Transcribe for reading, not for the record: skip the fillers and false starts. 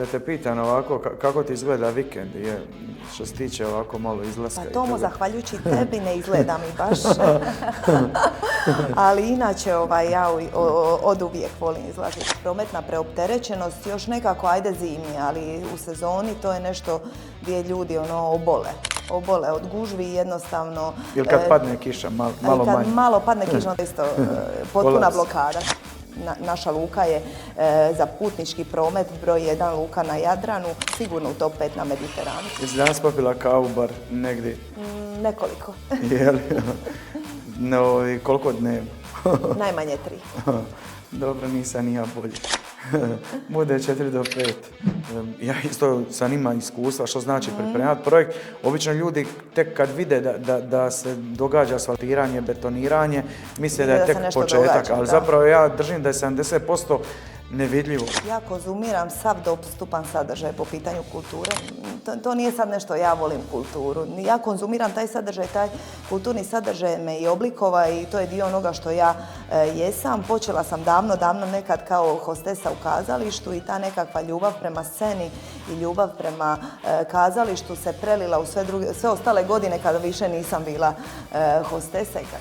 Da te pitam ovako, kako ti izgleda vikend, što se tiče ovako malo izlaska Pa i Tomo, toga? zahvaljujući tebi ne izgleda mi baš. Ali inače ja od uvijek volim izlaziti. Prometna preopterećenost još nekako ajde zimi, ali u sezoni to je nešto gdje ljudi obole od gužvi jednostavno. Ili kad padne kiša, malo manje? Kad malo padne kiša, onda isto potpuna blokada. Naša luka je za putnički promet broj 1 luka na Jadranu, sigurno u top 5 na Mediteranu. Jesi danas popila kavu bar negdje? Nekoliko. Jeli? No, i koliko dnevno? Najmanje 3. Dobro, nisam ni ja bolji. Bude 4 do 5. Ja isto sam ima iskustva što znači pripremati projekt. Obično ljudi tek kad vide da se događa asfaltiranje, betoniranje, misle da je tek početak, ali zapravo ja držim da je 70% nevidljivo. Ja konzumiram sav dostupan sadržaj po pitanju kulture. To nije sad nešto ja volim kulturu. Ja konzumiram taj sadržaj, taj kulturni sadržaj me i oblikova i to je dio onoga što ja jesam. Počela sam davno nekad kao hostesa u kazalištu i ta nekakva ljubav prema sceni i ljubav prema kazalištu se prelila u sve ostale godine kada više nisam bila hostesa i kad